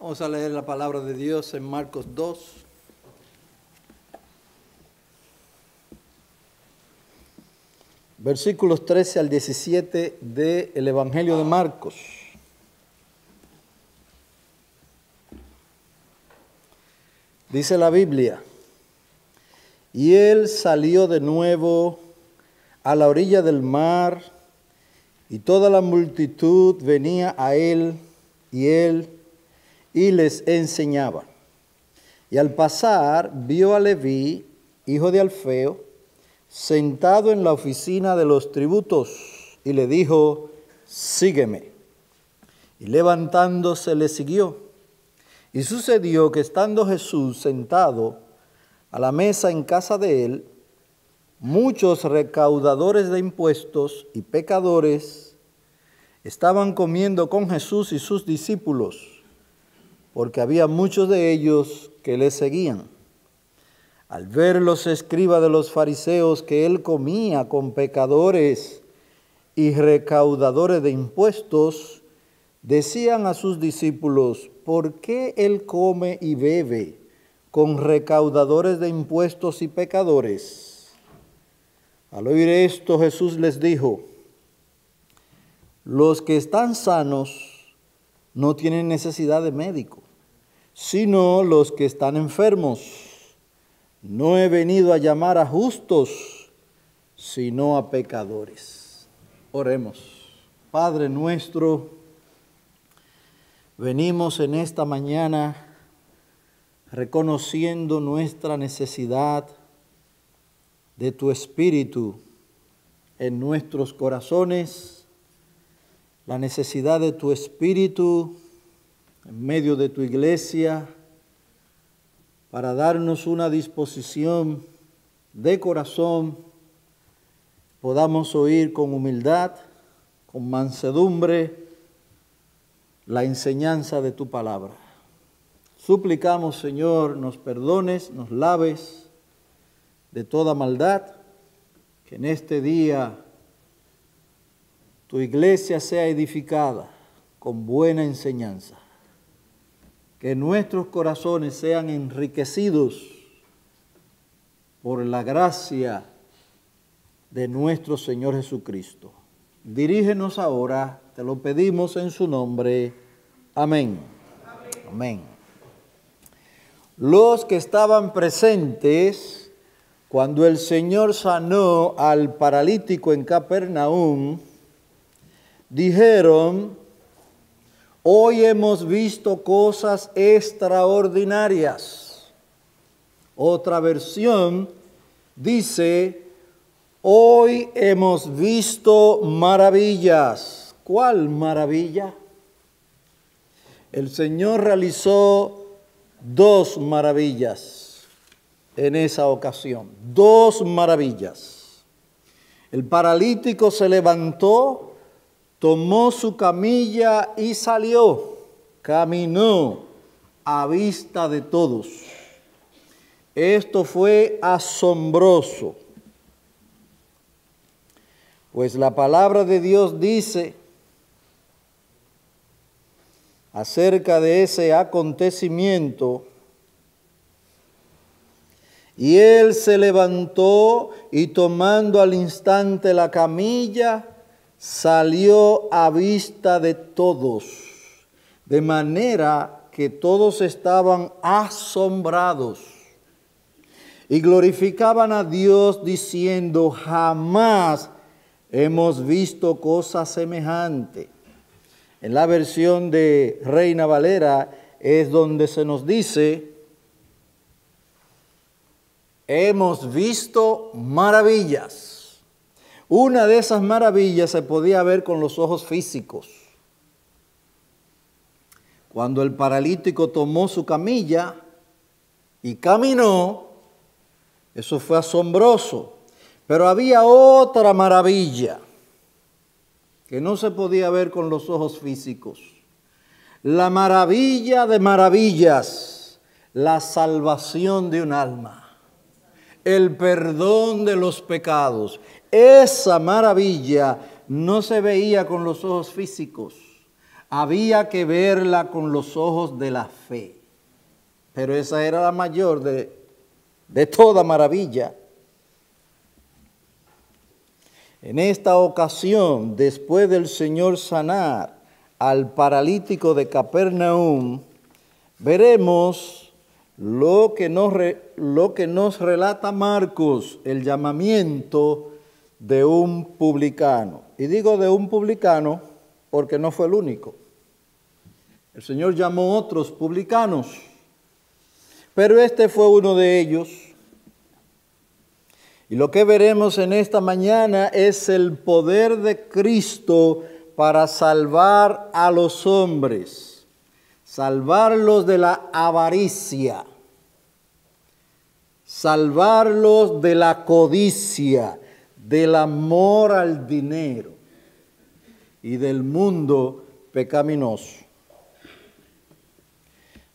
Vamos a leer la palabra de Dios en Marcos 2. Versículos 13 al 17 del Evangelio de Marcos. Dice la Biblia: y él salió de nuevo a la orilla del mar, y toda la multitud venía a él, y les enseñaba. Y al pasar vio a Leví, hijo de Alfeo, sentado en la oficina de los tributos, y le dijo: sígueme. Y levantándose le siguió. Y sucedió que estando Jesús sentado a la mesa en casa de él, muchos recaudadores de impuestos y pecadores estaban comiendo con Jesús y sus discípulos, porque había muchos de ellos que le seguían. Al ver los escribas de los fariseos que él comía con pecadores y recaudadores de impuestos, decían a sus discípulos: ¿por qué él come y bebe con recaudadores de impuestos y pecadores? Al oír esto, Jesús les dijo: los que están sanos no tienen necesidad de médico, sino los que están enfermos. No he venido a llamar a justos, sino a pecadores. Oremos. Padre nuestro, venimos en esta mañana reconociendo nuestra necesidad de tu Espíritu en nuestros corazones, la necesidad de tu Espíritu en medio de tu iglesia, para darnos una disposición de corazón, podamos oír con humildad, con mansedumbre, la enseñanza de tu palabra. Suplicamos, Señor, nos perdones, nos laves de toda maldad, que en este día tu iglesia sea edificada con buena enseñanza, que nuestros corazones sean enriquecidos por la gracia de nuestro Señor Jesucristo. Dirígenos ahora, te lo pedimos en su nombre. Amén. Amén. Amén. Los que estaban presentes cuando el Señor sanó al paralítico en Capernaum dijeron: hoy hemos visto cosas extraordinarias. Otra versión dice: hoy hemos visto maravillas. ¿Cuál maravilla? El Señor realizó dos maravillas en esa ocasión. Dos maravillas. El paralítico se levantó, tomó su camilla y salió, caminó a vista de todos. Esto fue asombroso, pues la palabra de Dios dice acerca de ese acontecimiento: y él se levantó y tomando al instante la camilla, salió a vista de todos, de manera que todos estaban asombrados y glorificaban a Dios diciendo: jamás hemos visto cosa semejante. En la versión de Reina Valera es donde se nos dice: hemos visto maravillas. Una de esas maravillas se podía ver con los ojos físicos. Cuando el paralítico tomó su camilla y caminó, eso fue asombroso. Pero había otra maravilla que no se podía ver con los ojos físicos. La maravilla de maravillas, la salvación de un alma, el perdón de los pecados. Esa maravilla no se veía con los ojos físicos. había que verla con los ojos de la fe. Pero esa era la mayor de toda maravilla. En esta ocasión, después del Señor sanar al paralítico de Capernaum, veremos lo que nos relata Marcos, el llamamiento de un publicano. Y digo de un publicano porque no fue el único. El Señor llamó otros publicanos, pero este fue uno de ellos. Y lo que veremos en esta mañana es el poder de Cristo para salvar a los hombres, salvarlos de la avaricia, salvarlos de la codicia, del amor al dinero y del mundo pecaminoso.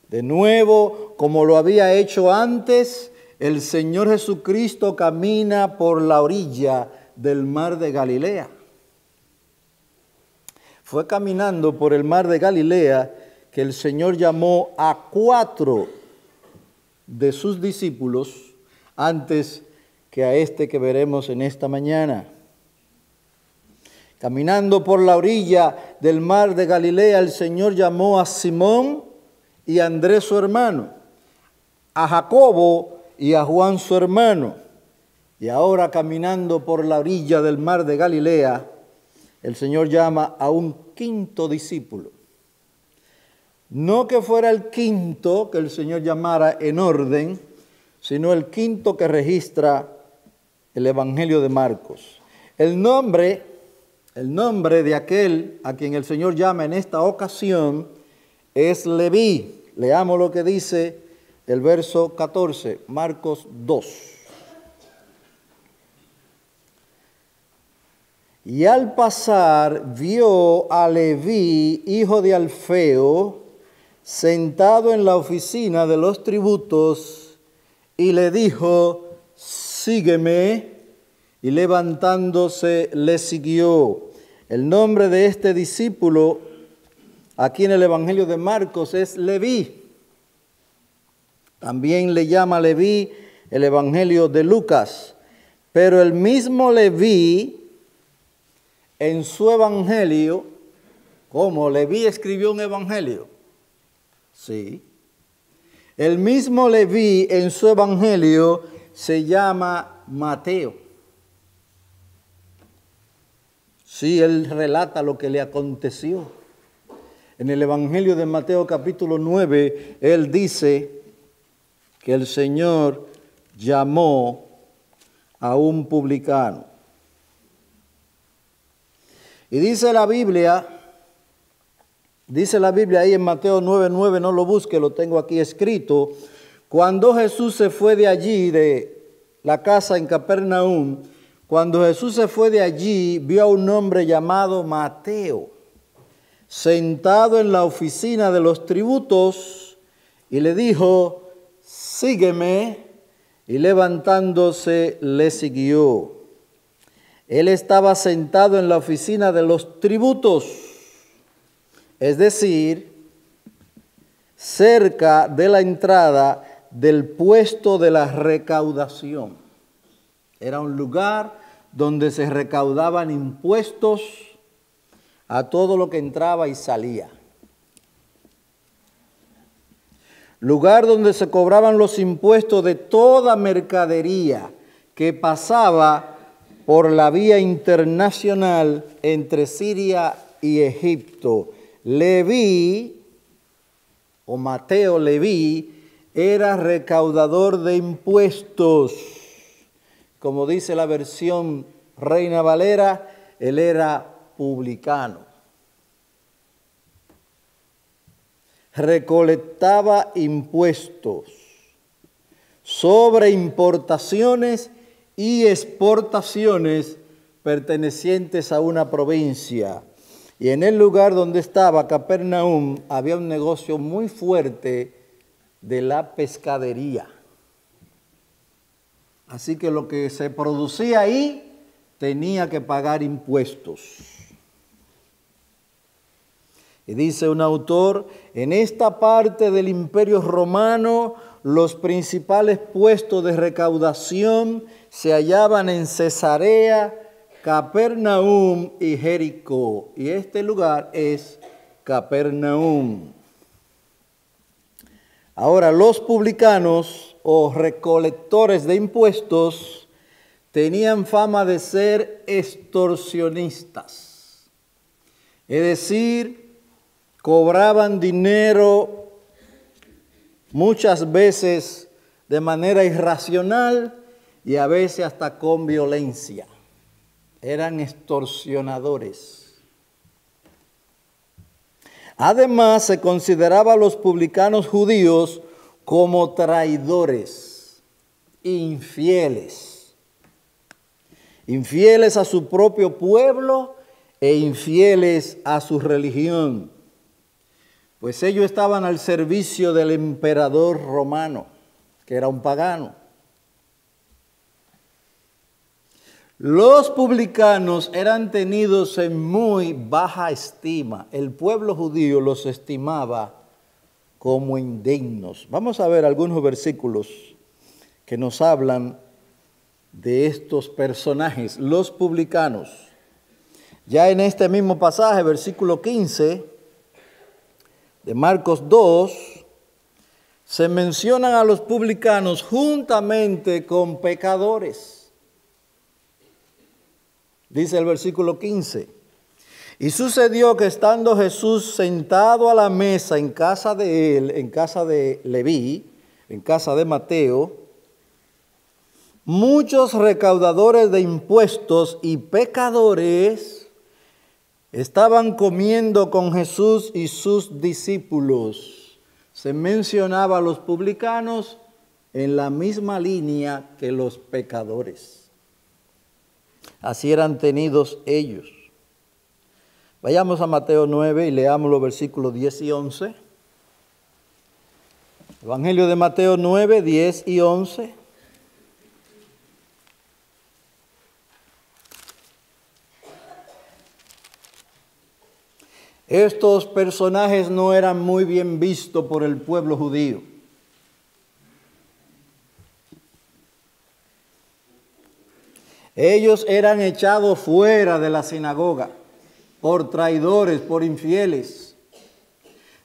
De nuevo, como lo había hecho antes, el Señor Jesucristo camina por la orilla del mar de Galilea. Fue caminando por el mar de Galilea que el Señor llamó a 4 de sus discípulos antes que a este que veremos en esta mañana. Caminando por la orilla del mar de Galilea, el Señor llamó a Simón y a Andrés su hermano, a Jacobo y a Juan su hermano. Y ahora caminando por la orilla del mar de Galilea, el Señor llama a un 5.º discípulo. No que fuera el 5.º que el Señor llamara en orden, sino el 5.º que registra el Evangelio de Marcos. El nombre de aquel a quien el Señor llama en esta ocasión es Leví. Leamos lo que dice el verso 14, Marcos 2. Y al pasar vio a Leví, hijo de Alfeo, sentado en la oficina de los tributos, y le dijo: sígueme. Y levantándose le siguió. El nombre de este discípulo aquí en el Evangelio de Marcos es Leví. También le llama Leví el Evangelio de Lucas. Pero el mismo Leví en su Evangelio, ¿cómo? ¿Leví escribió un Evangelio? Sí. El mismo Leví en su Evangelio se llama Mateo. Sí, él relata lo que le aconteció. En el Evangelio de Mateo capítulo 9, él dice que el Señor llamó a un publicano. Y dice la Biblia ahí en Mateo 9:9, no lo busque, lo tengo aquí escrito. Cuando Jesús se fue de allí, de la casa en Capernaum, cuando Jesús se fue de allí, vio a un hombre llamado Mateo, sentado en la oficina de los tributos, y le dijo: sígueme. Y levantándose le siguió. Él estaba sentado en la oficina de los tributos, es decir, cerca de la entrada del puesto de la recaudación. Era un lugar donde se recaudaban impuestos a todo lo que entraba y salía. Lugar donde se cobraban los impuestos de toda mercadería que pasaba por la vía internacional entre Siria y Egipto. Leví, o Mateo Leví, era recaudador de impuestos. Como dice la versión Reina Valera, él era publicano. Recolectaba impuestos sobre importaciones y exportaciones pertenecientes a una provincia. Y en el lugar donde estaba Capernaum había un negocio muy fuerte de la pescadería. Así que lo que se producía ahí tenía que pagar impuestos. Y dice un autor, en esta parte del Imperio Romano, los principales puestos de recaudación se hallaban en Cesarea, Capernaum y Jericó. Y este lugar es Capernaum. Ahora, los publicanos o recolectores de impuestos tenían fama de ser extorsionistas. Es decir, cobraban dinero muchas veces de manera irracional y a veces hasta con violencia. Eran extorsionadores. Además, se consideraba a los publicanos judíos como traidores, infieles. Infieles a su propio pueblo e infieles a su religión. Pues ellos estaban al servicio del emperador romano, que era un pagano. Los publicanos eran tenidos en muy baja estima. El pueblo judío los estimaba como indignos. Vamos a ver algunos versículos que nos hablan de estos personajes, los publicanos. Ya en este mismo pasaje, versículo 15 de Marcos 2, se mencionan a los publicanos juntamente con pecadores. Dice el versículo 15, y sucedió que estando Jesús sentado a la mesa en casa de él, en casa de Leví, en casa de Mateo, muchos recaudadores de impuestos y pecadores estaban comiendo con Jesús y sus discípulos. Se mencionaba a los publicanos en la misma línea que los pecadores. Así eran tenidos ellos. Vayamos a Mateo 9 y leamos los versículos 10 y 11. Evangelio de Mateo 9, 10 y 11. Estos personajes no eran muy bien vistos por el pueblo judío. Ellos eran echados fuera de la sinagoga por traidores, por infieles.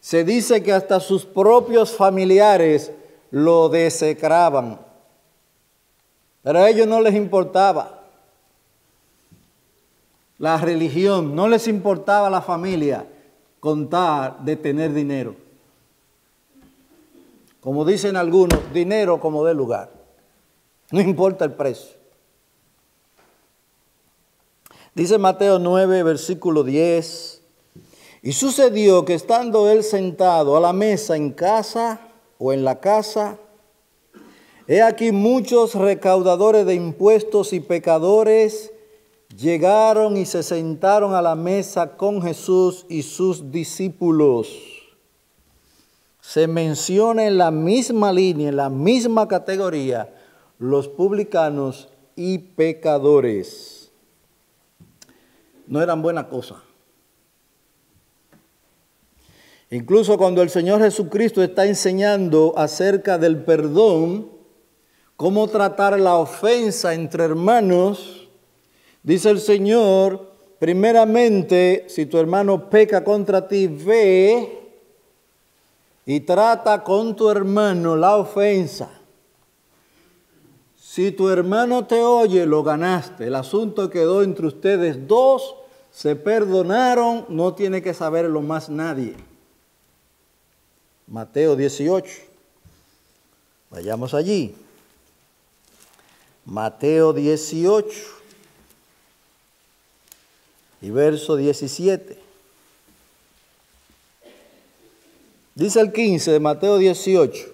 Se dice que hasta sus propios familiares lo desecraban. Pero a ellos no les importaba la religión, no les importaba la familia contar de tener dinero. Como dicen algunos, dinero como dé lugar. No importa el precio. Dice Mateo 9, versículo 10, y sucedió que estando él sentado a la mesa en casa o en la casa, he aquí muchos recaudadores de impuestos y pecadores llegaron y se sentaron a la mesa con Jesús y sus discípulos. Se menciona en la misma línea, en la misma categoría, los publicanos y pecadores. No eran buena cosa. Incluso cuando el Señor Jesucristo está enseñando acerca del perdón, cómo tratar la ofensa entre hermanos, dice el Señor, primeramente, si tu hermano peca contra ti, ve y trata con tu hermano la ofensa. Si tu hermano te oye, lo ganaste. El asunto quedó entre ustedes dos, se perdonaron, no tiene que saberlo más nadie. Mateo 18. Vayamos allí. Mateo 18 y verso 17. Dice el 15 de Mateo 18.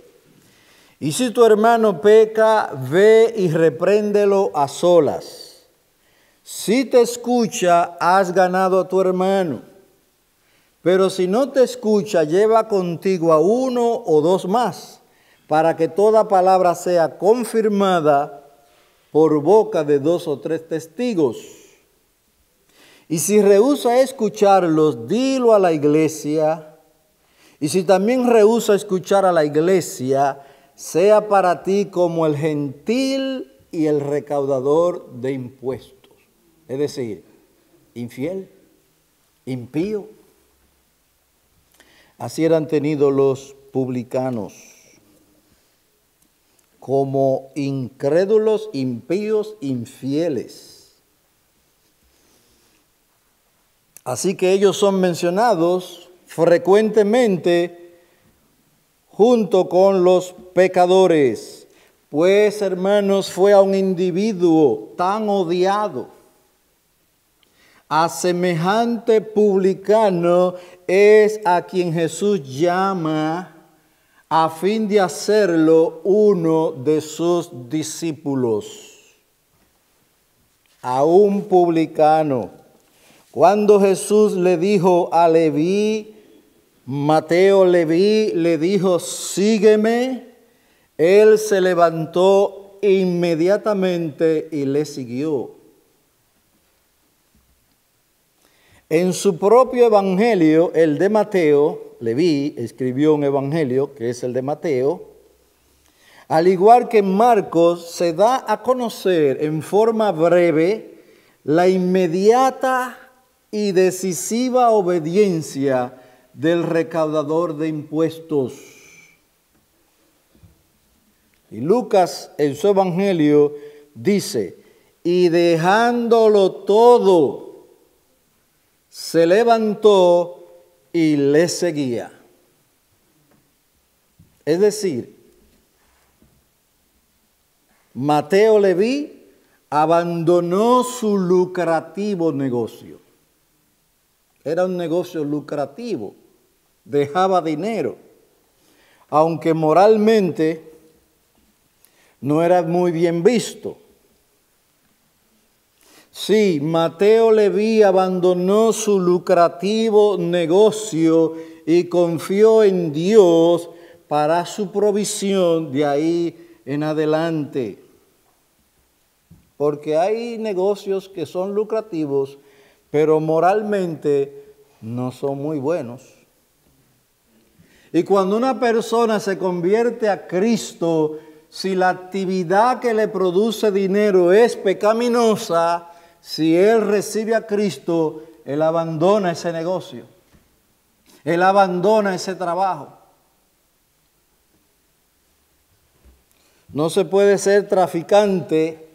Y si tu hermano peca, ve y repréndelo a solas. Si te escucha, has ganado a tu hermano. Pero si no te escucha, lleva contigo a uno o dos más, para que toda palabra sea confirmada por boca de dos o tres testigos. Y si rehúsa escucharlos, dilo a la iglesia. Y si también rehúsa escuchar a la iglesia, sea para ti como el gentil y el recaudador de impuestos. Es decir, infiel, impío. Así eran tenidos los publicanos, como incrédulos, impíos, infieles. Así que ellos son mencionados frecuentemente junto con los pecadores. Pues, hermanos, fue a un individuo tan odiado, a semejante publicano es a quien Jesús llama a fin de hacerlo uno de sus discípulos. A un publicano. Cuando Jesús le dijo a Leví, Mateo Leví le dijo, sígueme, él se levantó inmediatamente y le siguió. En su propio evangelio, el de Mateo, Leví escribió un evangelio que es el de Mateo, al igual que Marcos, se da a conocer en forma breve la inmediata y decisiva obediencia del recaudador de impuestos. Y Lucas en su evangelio dice, y dejándolo todo, se levantó y le seguía. Es decir, Mateo Leví abandonó su lucrativo negocio. Era un negocio lucrativo, dejaba dinero, aunque moralmente no era muy bien visto. Sí, Mateo Leví abandonó su lucrativo negocio y confió en Dios para su provisión de ahí en adelante. Porque hay negocios que son lucrativos, pero moralmente no son muy buenos. Y cuando una persona se convierte a Cristo, si la actividad que le produce dinero es pecaminosa, si él recibe a Cristo, él abandona ese negocio. Él abandona ese trabajo. No se puede ser traficante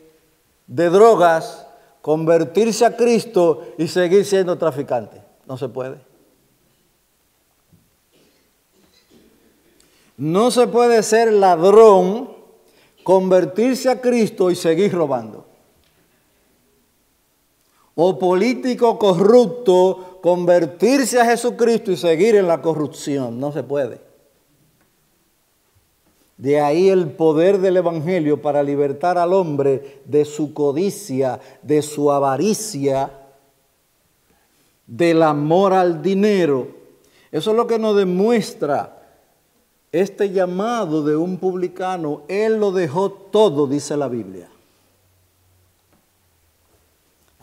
de drogas, convertirse a Cristo y seguir siendo traficante. No se puede. No se puede ser ladrón, convertirse a Cristo y seguir robando. O político corrupto, convertirse a Jesucristo y seguir en la corrupción. No se puede. De ahí el poder del Evangelio para libertar al hombre de su codicia, de su avaricia, del amor al dinero. Eso es lo que nos demuestra este llamado de un publicano. Él lo dejó todo, dice la Biblia.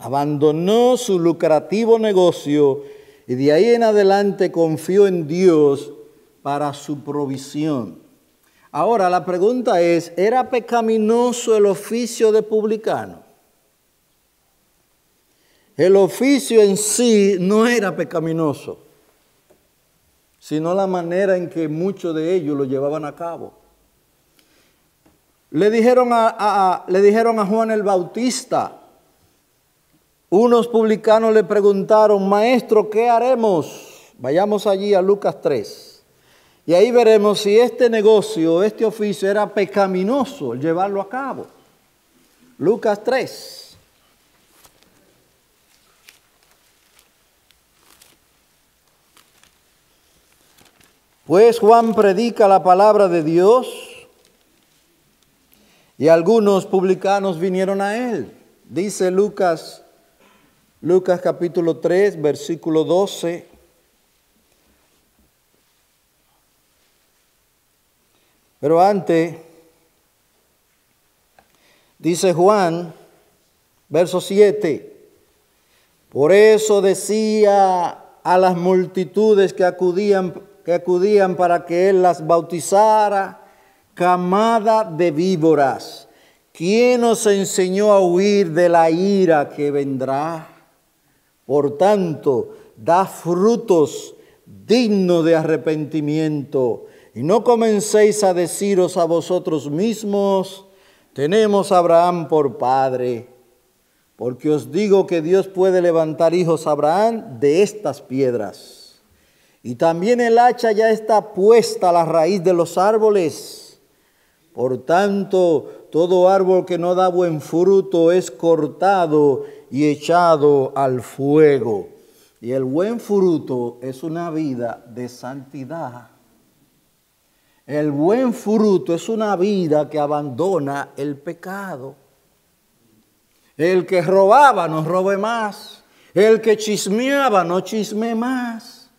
Abandonó su lucrativo negocio y de ahí en adelante confió en Dios para su provisión. Ahora la pregunta es, ¿era pecaminoso el oficio de publicano? El oficio en sí no era pecaminoso, sino la manera en que muchos de ellos lo llevaban a cabo. Le dijeron a Juan el Bautista, unos publicanos le preguntaron, maestro, ¿qué haremos? Vayamos allí a Lucas 3. Y ahí veremos si este negocio, este oficio era pecaminoso el llevarlo a cabo. Lucas 3. Pues Juan predica la palabra de Dios y algunos publicanos vinieron a él. Dice Lucas capítulo 3, versículo 12. Pero antes, dice Juan, verso 7, Por eso decía a las multitudes que acudían para que él las bautizara: camada de víboras, ¿quién os enseñó a huir de la ira que vendrá? Por tanto, da frutos dignos de arrepentimiento, y no comencéis a deciros a vosotros mismos: tenemos a Abraham por padre. Porque os digo que Dios puede levantar hijos a Abraham de estas piedras. Y también el hacha ya está puesta a la raíz de los árboles. Por tanto, todo árbol que no da buen fruto es cortado y echado al fuego. Y el buen fruto es una vida de santidad. El buen fruto es una vida que abandona el pecado. El que robaba no robe más. El que chismeaba no chisme más.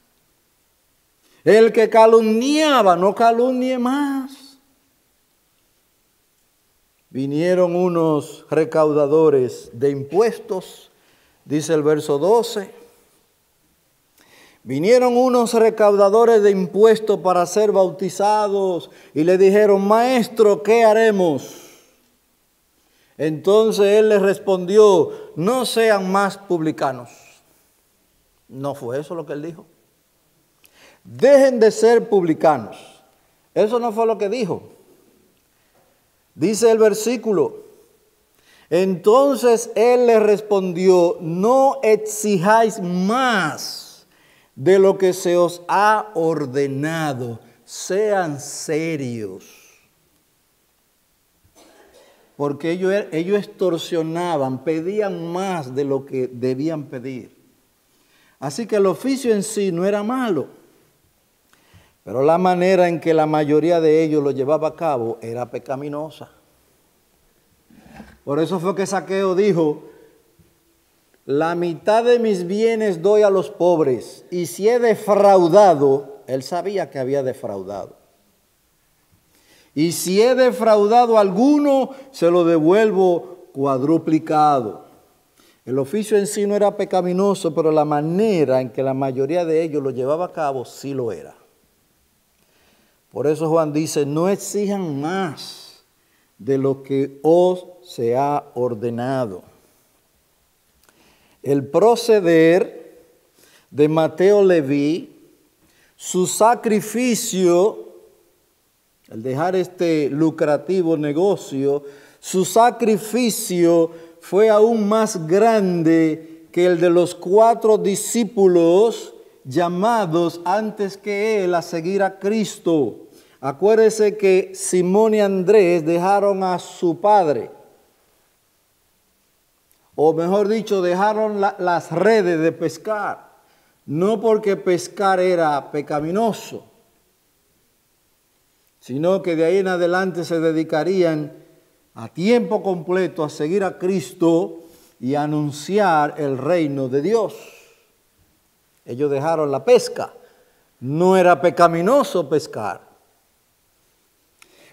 El que calumniaba no calumnie más. Vinieron unos recaudadores de impuestos, dice el verso 12. Vinieron unos recaudadores de impuestos para ser bautizados y le dijeron: maestro, ¿qué haremos? Entonces él les respondió: no sean más publicanos. ¿No fue eso lo que él dijo? Dejen de ser publicanos. Eso no fue lo que dijo. Dice el versículo: entonces él les respondió: no exijáis más de lo que se os ha ordenado. Sean serios. Porque ellos extorsionaban, pedían más de lo que debían pedir. Así que el oficio en sí no era malo, pero la manera en que la mayoría de ellos lo llevaba a cabo era pecaminosa. Por eso fue que Zaqueo dijo: la mitad de mis bienes doy a los pobres, y si he defraudado, él sabía que había defraudado. Y si he defraudado a alguno, se lo devuelvo cuadruplicado. El oficio en sí no era pecaminoso, pero la manera en que la mayoría de ellos lo llevaba a cabo sí lo era. Por eso Juan dice: no exijan más de lo que os se ha ordenado. El proceder de Mateo Leví, su sacrificio, al dejar este lucrativo negocio, su sacrificio fue aún más grande que el de los 4 discípulos llamados antes que él a seguir a Cristo. Acuérdese que Simón y Andrés dejaron a su padre, o mejor dicho, dejaron las redes de pescar, no porque pescar era pecaminoso, sino que de ahí en adelante se dedicarían a tiempo completo a seguir a Cristo y a anunciar el reino de Dios. Ellos dejaron la pesca. No era pecaminoso pescar.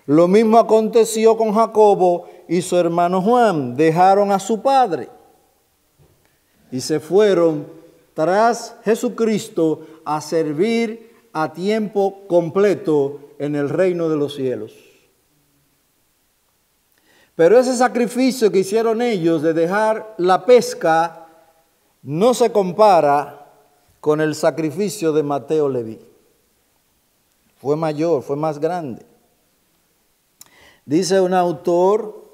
Lo mismo aconteció con Jacobo y su hermano Juan. Dejaron a su padre y se fueron tras Jesucristo a servir a tiempo completo en el reino de los cielos. Pero ese sacrificio que hicieron ellos de dejar la pesca no se compara con el sacrificio de Mateo Leví. Fue mayor, fue más grande. Dice un autor: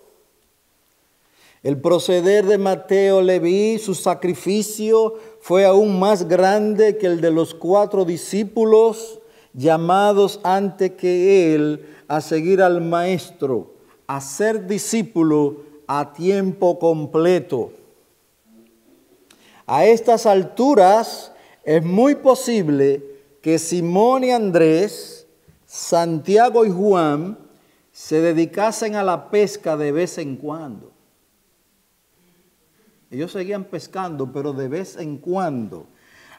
el proceder de Mateo Leví, su sacrificio, fue aún más grande que el de los 4 discípulos llamados antes que él a seguir al Maestro, a ser discípulo a tiempo completo. A estas alturas es muy posible que Simón y Andrés, Santiago y Juan se dedicasen a la pesca de vez en cuando. Ellos seguían pescando, pero de vez en cuando.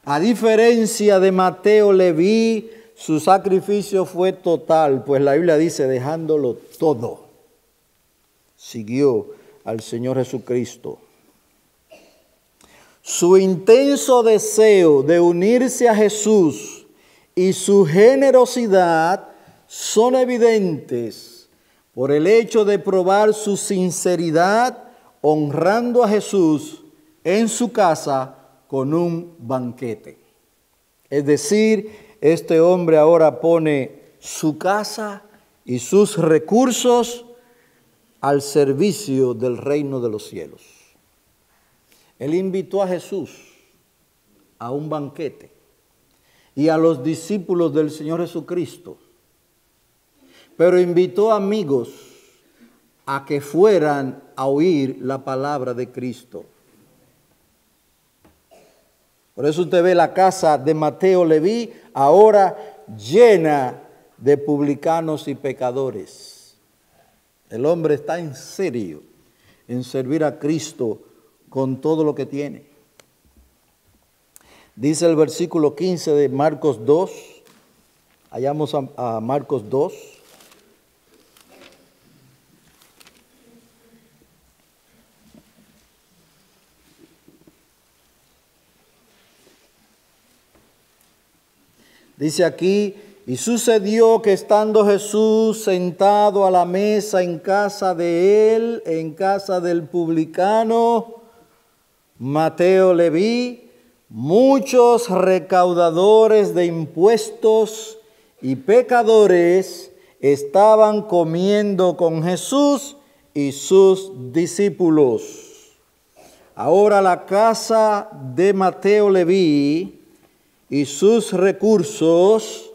A diferencia de Mateo Leví, su sacrificio fue total, pues la Biblia dice: dejándolo todo, siguió al Señor Jesucristo. Su intenso deseo de unirse a Jesús y su generosidad son evidentes por el hecho de probar su sinceridad honrando a Jesús en su casa con un banquete. Es decir, este hombre ahora pone su casa y sus recursos al servicio del reino de los cielos. Él invitó a Jesús a un banquete y a los discípulos del Señor Jesucristo, pero invitó amigos a que fueran a oír la palabra de Cristo. Por eso usted ve la casa de Mateo Leví ahora llena de publicanos y pecadores. El hombre está en serio en servir a Cristo con todo lo que tiene. Dice el versículo 15 de Marcos 2, hallamos a Marcos 2. Dice aquí, y sucedió que estando Jesús sentado a la mesa en casa de él, en casa del publicano Mateo Leví, muchos recaudadores de impuestos y pecadores estaban comiendo con Jesús y sus discípulos. Ahora la casa de Mateo Leví y sus recursos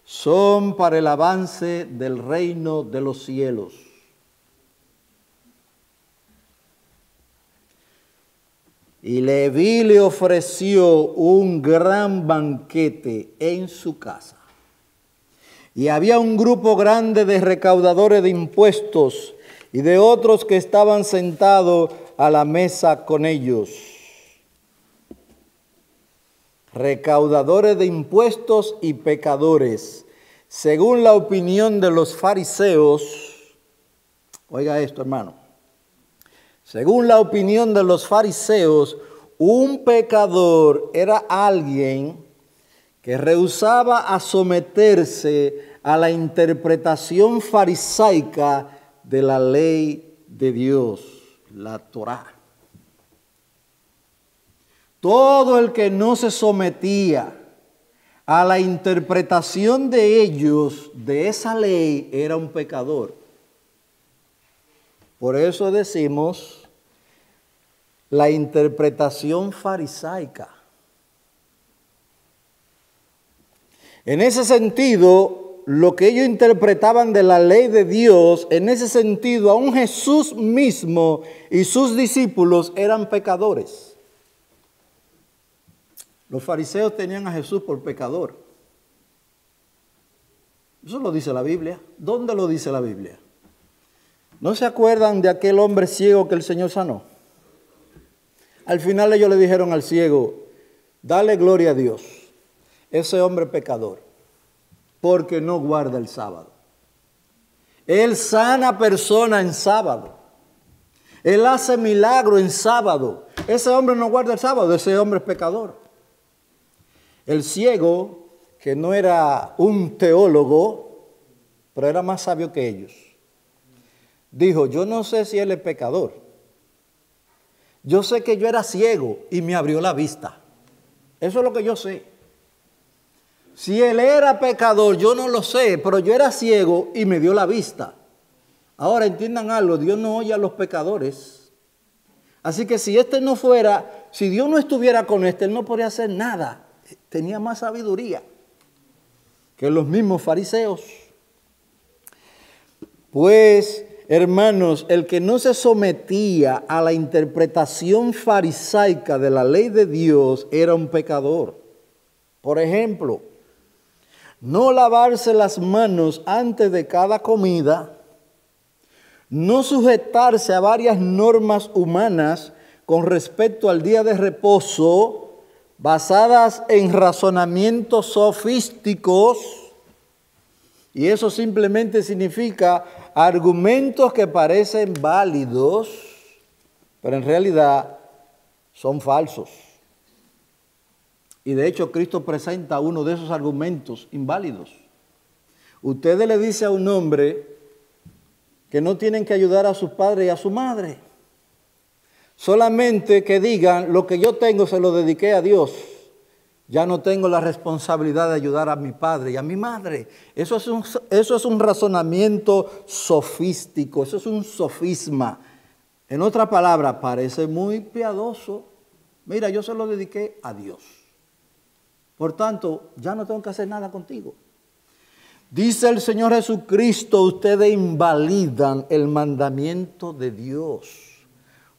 son para el avance del reino de los cielos. Y Leví le ofreció un gran banquete en su casa. Y había un grupo grande de recaudadores de impuestos y de otros que estaban sentados a la mesa con ellos. Recaudadores de impuestos y pecadores. Según la opinión de los fariseos, oiga esto, hermano. Según la opinión de los fariseos, un pecador era alguien que rehusaba a someterse a la interpretación farisaica de la ley de Dios, la Torá. Todo el que no se sometía a la interpretación de ellos, de esa ley, era un pecador. Por eso decimos la interpretación farisaica. En ese sentido, lo que ellos interpretaban de la ley de Dios, en ese sentido, aún Jesús mismo y sus discípulos eran pecadores. Los fariseos tenían a Jesús por pecador. Eso lo dice la Biblia. ¿Dónde lo dice la Biblia? ¿No se acuerdan de aquel hombre ciego que el Señor sanó? Al final ellos le dijeron al ciego, dale gloria a Dios. Ese hombre pecador, porque no guarda el sábado. Él sana personas en sábado. Él hace milagro en sábado. Ese hombre no guarda el sábado, ese hombre es pecador. El ciego, que no era un teólogo, pero era más sabio que ellos, dijo, yo no sé si él es pecador. Yo sé que yo era ciego y me abrió la vista. Eso es lo que yo sé. Si él era pecador, yo no lo sé, pero yo era ciego y me dio la vista. Ahora entiendan algo, Dios no oye a los pecadores. Así que si si Dios no estuviera con él no podría hacer nada. Tenía más sabiduría que los mismos fariseos. Pues, hermanos, el que no se sometía a la interpretación farisaica de la ley de Dios era un pecador. Por ejemplo, no lavarse las manos antes de cada comida, no sujetarse a varias normas humanas con respecto al día de reposo, basadas en razonamientos sofísticos, y eso simplemente significa argumentos que parecen válidos, pero en realidad son falsos. Y de hecho Cristo presenta uno de esos argumentos inválidos. Ustedes le dicen a un hombre que no tienen que ayudar a su padre y a su madre. Solamente que digan, lo que yo tengo se lo dediqué a Dios. Ya no tengo la responsabilidad de ayudar a mi padre y a mi madre. Eso es un razonamiento sofístico, eso es un sofisma. En otra palabra, parece muy piadoso. Mira, yo se lo dediqué a Dios. Por tanto, ya no tengo que hacer nada contigo. Dice el Señor Jesucristo, ustedes invalidan el mandamiento de Dios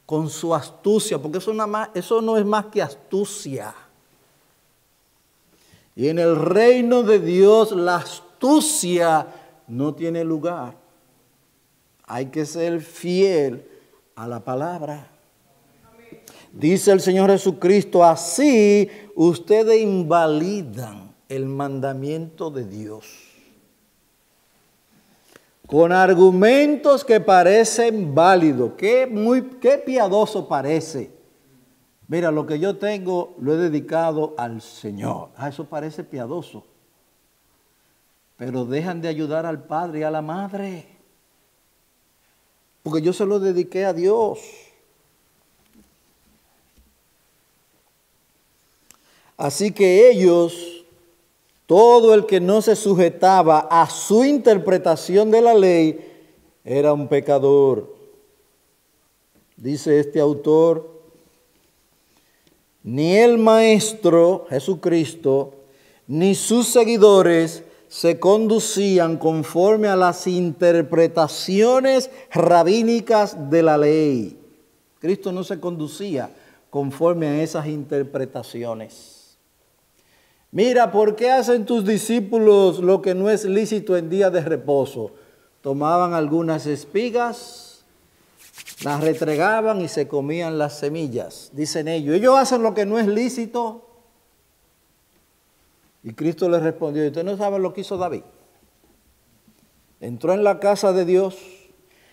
con su astucia, porque eso no es más que astucia. Y en el reino de Dios la astucia no tiene lugar. Hay que ser fiel a la palabra. Dice el Señor Jesucristo, así ustedes invalidan el mandamiento de Dios con argumentos que parecen válidos. Qué piadoso parece. Mira, lo que yo tengo lo he dedicado al Señor. Eso parece piadoso. Pero dejan de ayudar al padre y a la madre. Porque yo se lo dediqué a Dios. Así que ellos, todo el que no se sujetaba a su interpretación de la ley, era un pecador. Dice este autor, ni el Maestro, Jesucristo, ni sus seguidores se conducían conforme a las interpretaciones rabínicas de la ley. Cristo no se conducía conforme a esas interpretaciones. Mira, ¿por qué hacen tus discípulos lo que no es lícito en día de reposo? Tomaban algunas espigas, las retregaban y se comían las semillas. Dicen ellos hacen lo que no es lícito. Y Cristo les respondió, ¿usted no sabe lo que hizo David? Entró en la casa de Dios,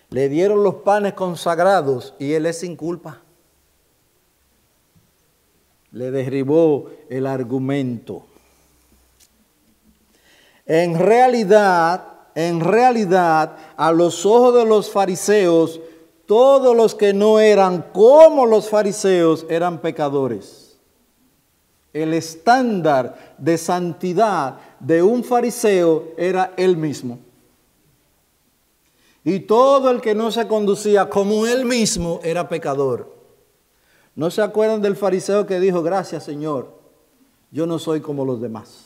le dieron los panes consagrados y él es sin culpa. Le derribó el argumento. En realidad, a los ojos de los fariseos, todos los que no eran como los fariseos eran pecadores. El estándar de santidad de un fariseo era él mismo. Y todo el que no se conducía como él mismo era pecador. ¿No se acuerdan del fariseo que dijo, gracias Señor, yo no soy como los demás?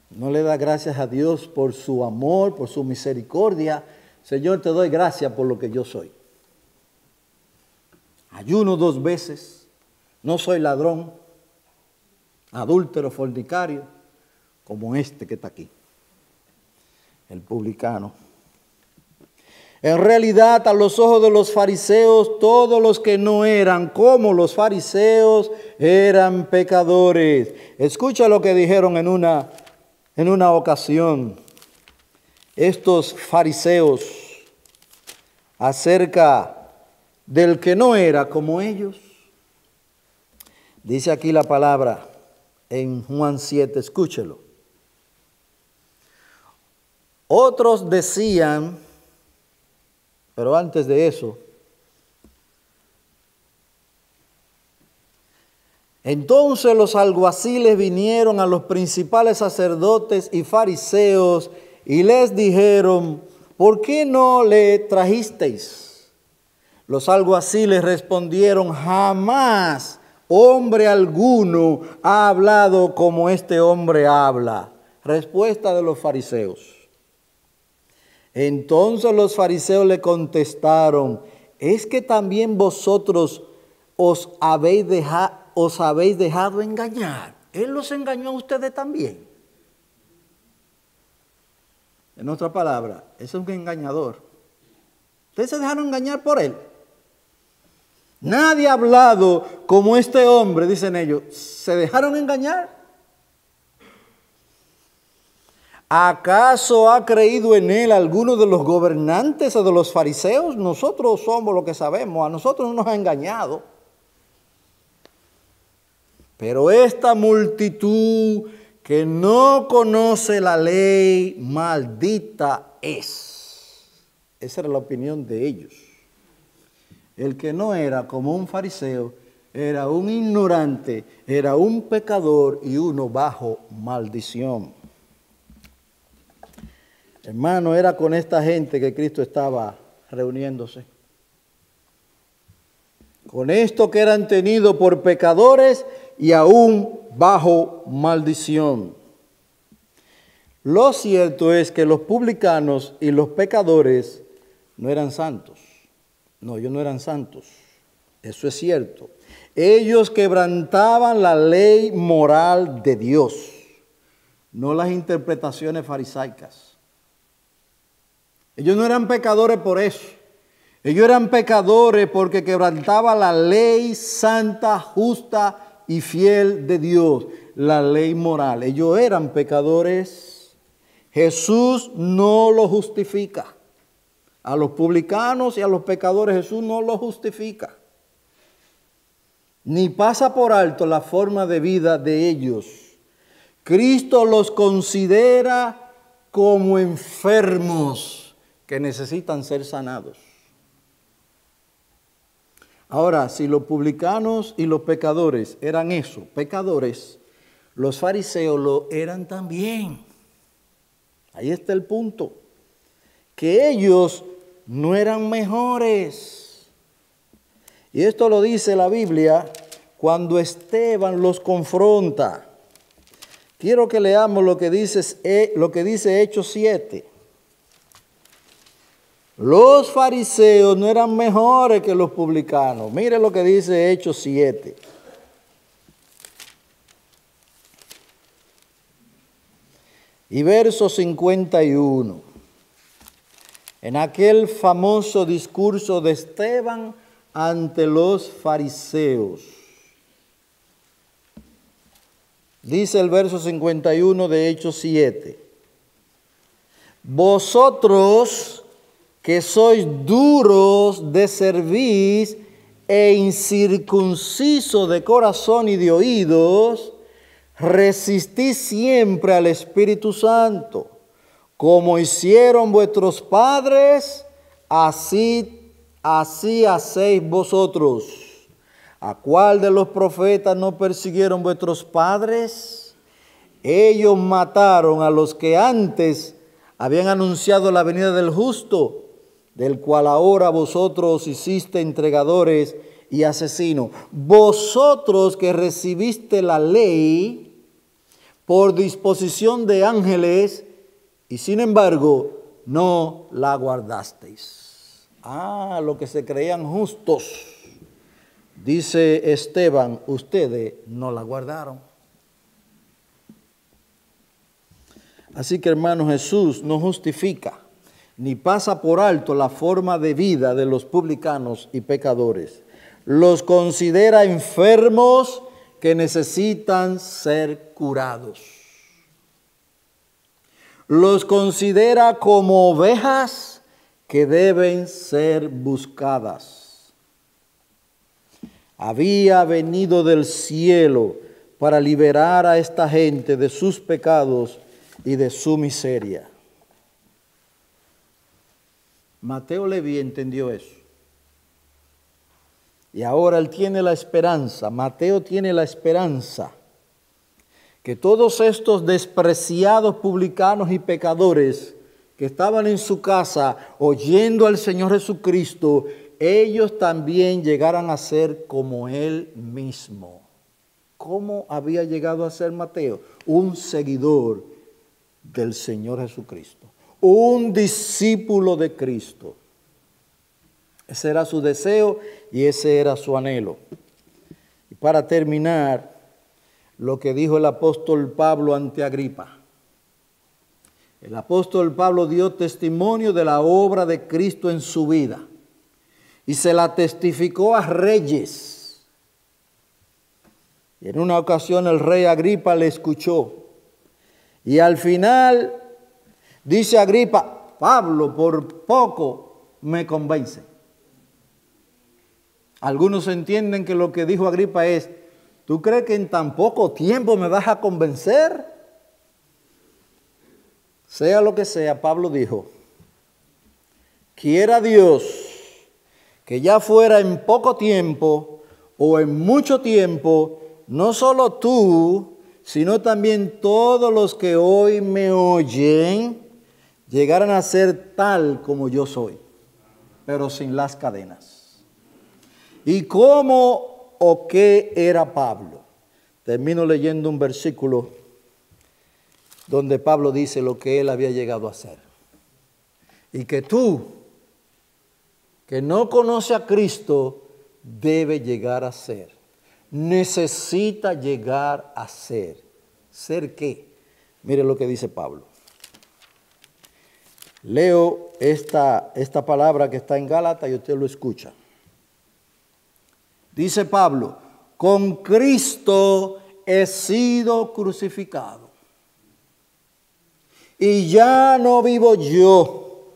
No le da gracias a Dios por su amor, por su misericordia. Señor, te doy gracias por lo que yo soy. Ayuno 2 veces, no soy ladrón, adúltero, fornicario, como este que está aquí, el publicano. En realidad, a los ojos de los fariseos, todos los que no eran como los fariseos eran pecadores. Escucha lo que dijeron en una ocasión estos fariseos acerca del que no era como ellos. Dice aquí la palabra en Juan 7, escúchelo. Otros decían, pero antes de eso, entonces los alguaciles vinieron a los principales sacerdotes y fariseos y les dijeron, ¿por qué no le trajisteis? Los alguaciles respondieron, jamás hombre alguno ha hablado como este hombre habla. Respuesta de los fariseos. Entonces los fariseos le contestaron, ¿es que también vosotros os habéis dejado engañar? Él los engañó a ustedes también. En otra palabra, es un engañador. Ustedes se dejaron engañar por él. Nadie ha hablado como este hombre, dicen ellos. ¿Se dejaron engañar? ¿Acaso ha creído en él alguno de los gobernantes o de los fariseos? Nosotros somos los que sabemos, a nosotros no nos ha engañado. Pero esta multitud que no conoce la ley, maldita es. Esa era la opinión de ellos. El que no era como un fariseo, era un ignorante, era un pecador y uno bajo maldición. Hermano, era con esta gente que Cristo estaba reuniéndose. Con esto que eran tenidos por pecadores y aún bajo maldición. Lo cierto es que los publicanos y los pecadores no eran santos. No, ellos no eran santos. Eso es cierto. Ellos quebrantaban la ley moral de Dios, no las interpretaciones farisaicas. Ellos no eran pecadores por eso. Ellos eran pecadores porque quebrantaban la ley santa, justa y fiel de Dios, la ley moral. Ellos eran pecadores. Jesús no lo justifica. A los publicanos y a los pecadores Jesús no lo justifica. Ni pasa por alto la forma de vida de ellos. Cristo los considera como enfermos que necesitan ser sanados. Ahora, si los publicanos y los pecadores eran eso, pecadores, los fariseos lo eran también. Ahí está el punto. Que ellos no eran mejores. Y esto lo dice la Biblia cuando Esteban los confronta. Quiero que leamos lo que dice Hechos 7. Los fariseos no eran mejores que los publicanos. Mire lo que dice Hechos 7. Y verso 51. En aquel famoso discurso de Esteban ante los fariseos. Dice el verso 51 de Hechos 7. Vosotros que sois duros de cerviz e incircuncisos de corazón y de oídos, resistís siempre al Espíritu Santo, como hicieron vuestros padres, así hacéis vosotros. ¿A cuál de los profetas no persiguieron vuestros padres? Ellos mataron a los que antes habían anunciado la venida del justo, del cual ahora vosotros hiciste entregadores y asesinos. Vosotros que recibiste la ley por disposición de ángeles y sin embargo no la guardasteis. Los que se creían justos, dice Esteban, ustedes no la guardaron. Así que hermano, Jesús no justifica ni pasa por alto la forma de vida de los publicanos y pecadores. Los considera enfermos que necesitan ser curados. Los considera como ovejas que deben ser buscadas. Había venido del cielo para liberar a esta gente de sus pecados y de su miseria. Mateo Leví entendió eso. Y ahora él tiene la esperanza, Mateo tiene la esperanza que todos estos despreciados publicanos y pecadores que estaban en su casa oyendo al Señor Jesucristo, ellos también llegaran a ser como él mismo. ¿Cómo había llegado a ser Mateo? Un seguidor del Señor Jesucristo, un discípulo de Cristo. Ese era su deseo y ese era su anhelo. Y para terminar, lo que dijo el apóstol Pablo ante Agripa. El apóstol Pablo dio testimonio de la obra de Cristo en su vida y se la testificó a reyes. Y en una ocasión el rey Agripa le escuchó. Y al final dice Agripa, Pablo por poco me convence. Algunos entienden que lo que dijo Agripa es, ¿Tú crees que en tan poco tiempo me vas a convencer? Sea lo que sea, Pablo dijo, quiera Dios que ya fuera en poco tiempo o en mucho tiempo, no solo tú, sino también todos los que hoy me oyen, llegaran a ser tal como yo soy, pero sin las cadenas. ¿Y cómo o qué era Pablo? Termino leyendo un versículo donde Pablo dice lo que él había llegado a hacer. Y que tú, que no conoce a Cristo, debe llegar a ser. Necesita llegar a ser. ¿Ser qué? Mire lo que dice Pablo. Leo esta palabra que está en Gálatas y usted lo escucha. Dice Pablo, con Cristo he sido crucificado. Y ya no vivo yo,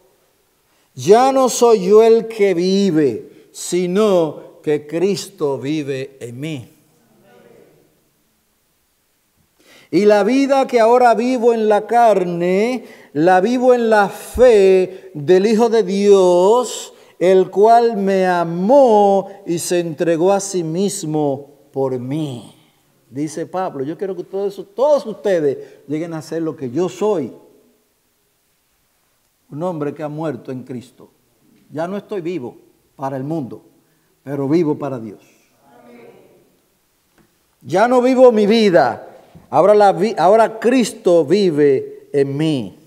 ya no soy yo el que vive, sino que Cristo vive en mí. Y la vida que ahora vivo en la carne, la vivo en la fe del Hijo de Dios, el cual me amó y se entregó a sí mismo por mí. Dice Pablo, yo quiero que todos ustedes lleguen a ser lo que yo soy. Un hombre que ha muerto en Cristo. Ya no estoy vivo para el mundo, pero vivo para Dios. Ya no vivo mi vida. Ahora Cristo vive en mí.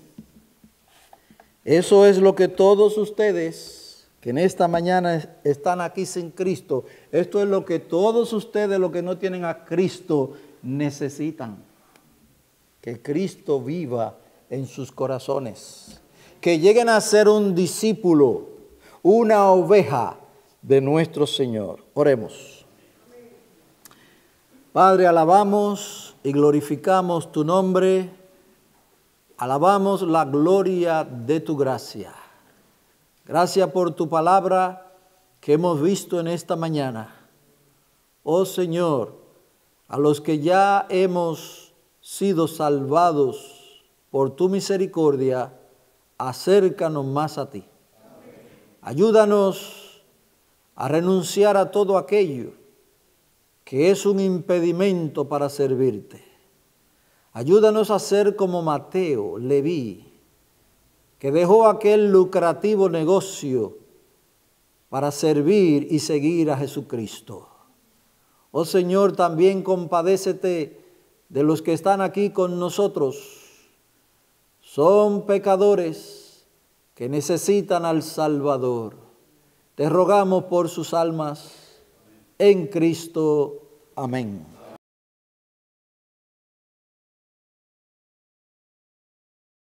Eso es lo que todos ustedes que en esta mañana están aquí sin Cristo, esto es lo que todos ustedes, los que no tienen a Cristo, necesitan. Que Cristo viva en sus corazones. Que lleguen a ser un discípulo, una oveja de nuestro Señor. Oremos. Padre, alabamos y glorificamos tu nombre, alabamos la gloria de tu gracia. Gracias por tu palabra que hemos visto en esta mañana. Oh Señor, a los que ya hemos sido salvados por tu misericordia, acércanos más a ti. Ayúdanos a renunciar a todo aquello que es un impedimento para servirte. Ayúdanos a ser como Mateo, Leví, que dejó aquel lucrativo negocio para servir y seguir a Jesucristo. Oh Señor, también compadécete de los que están aquí con nosotros. Son pecadores que necesitan al Salvador. Te rogamos por sus almas en Cristo. Amén.